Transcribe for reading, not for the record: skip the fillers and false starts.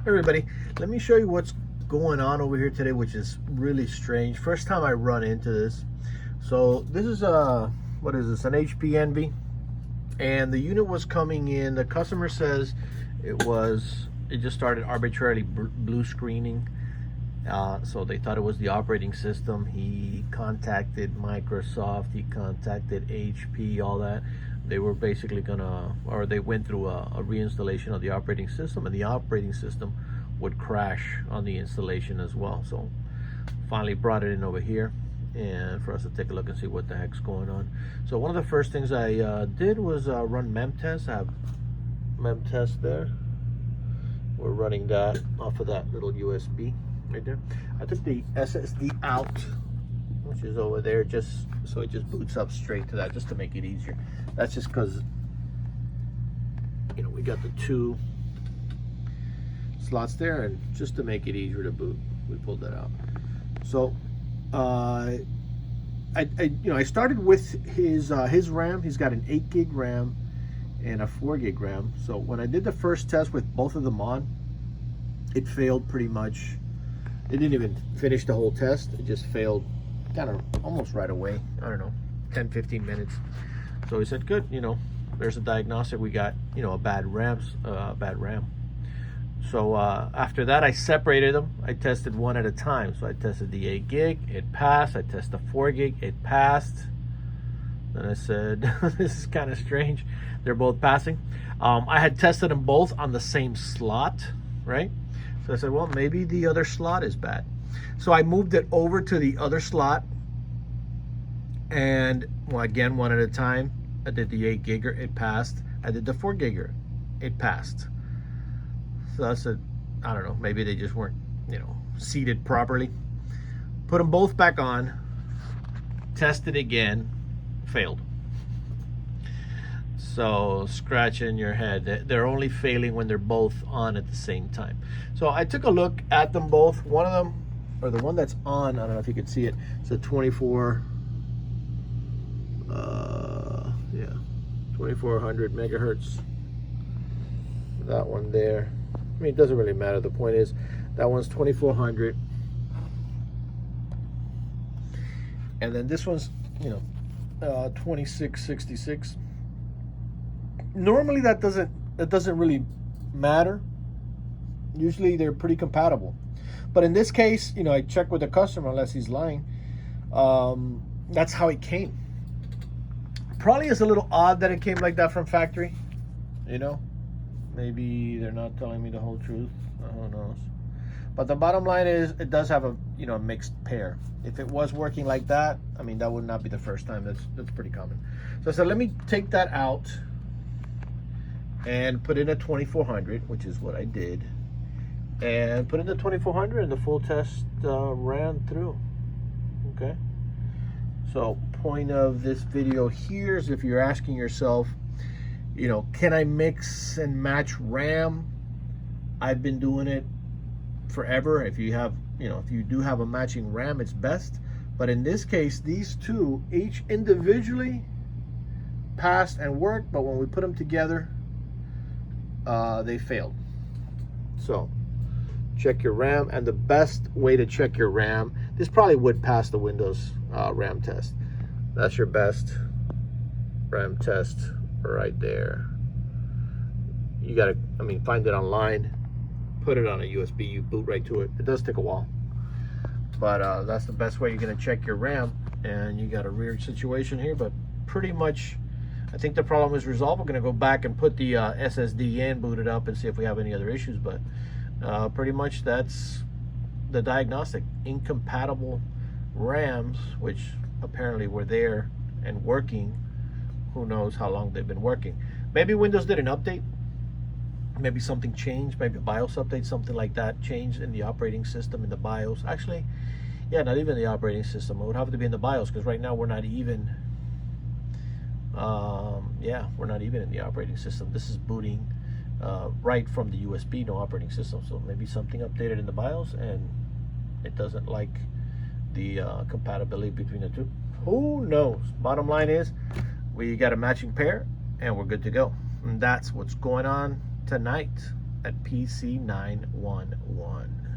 Everybody, let me show you what's going on over here today, which is really strange. First time I run into this. So this is what is this, an HP Envy, and the unit was coming in. The customer says it just started arbitrarily blue screening, so they thought it was the operating system. He contacted Microsoft, he contacted HP, all that. They were basically they went through a reinstallation of the operating system, and the operating system would crash on the installation as well. So finally brought it in over here and for us to take a look and see what the heck's going on. So one of the first things I did was run mem test. I have mem test there. We're running that off of that little USB right there. I took the SSD out, which is over there, just so it just boots up straight to that, just to make it easier. That's just because, you know, we got the two slots there, and just to make it easier to boot, we pulled that out. So I started with his RAM. He's got an 8 gig RAM and a 4 gig RAM. So when I did the first test with both of them on, it failed pretty much. It didn't even finish the whole test. It just failed kind of almost right away. I don't know, 10-15 minutes. So he said, good, you know, there's a diagnostic. We got, you know, a bad RAM. So after that, I separated them. I tested one at a time. So I tested the 8 gig, it passed. I tested the 4 gig, it passed. Then I said, this is kind of strange. They're both passing. I had tested them both on the same slot, right? So I said, well, maybe the other slot is bad. So I moved it over to the other slot, and well, again, one at a time. I did the 8 gigger, it passed. I did the 4 gigger, it passed. So I said, I don't know, maybe they just weren't, you know, seated properly. Put them both back on, tested again, failed. So scratching your head. They're only failing when they're both on at the same time. So I took a look at them both. One of them, or the one that's on, I don't know if you can see it, it's a 2400 megahertz. That one there, I mean, it doesn't really matter. The point is, that one's 2400, and then this one's, you know, 2666. Normally that doesn't really matter. Usually they're pretty compatible, but in this case, you know, I checked with the customer, unless he's lying. That's how it came. Probably is a little odd that it came like that from factory, you know. Maybe they're not telling me the whole truth. Who knows? But the bottom line is, it does have a, you know, mixed pair. If it was working like that, I mean, that would not be the first time. That's pretty common. So I said, let me take that out and put in a 2400, which is what I did, and put in the 2400, and the full test ran through. Okay. So point of this video here is, if you're asking yourself, you know, can I mix and match RAM? I've been doing it forever. If you have, you know, if you do have a matching RAM, it's best. But in this case, these two each individually passed and worked, but when we put them together, they failed. So check your RAM, and the best way to check your RAM, this probably would pass the Windows RAM test. That's your best RAM test right there. You gotta, I mean, find it online, put it on a USB, you boot right to it. It does take a while, but that's the best way you're gonna check your RAM. And you got a weird situation here, but pretty much I think the problem is resolved. We're gonna go back and put the SSD in, boot it up, and see if we have any other issues, but pretty much that's the diagnostic. Incompatible RAMs, which apparently were there and working. Who knows how long they've been working. Maybe Windows did an update, maybe something changed, maybe a BIOS update, something like that changed in the operating system, in the BIOS. Actually, yeah, not even the operating system. It would have to be in the BIOS, because right now we're not even we're not even in the operating system. This is booting right from the USB, no operating system. So maybe something updated in the BIOS and it doesn't like the compatibility between the two. Who knows? Bottom line is, we got a matching pair and we're good to go. And that's what's going on tonight at PC911.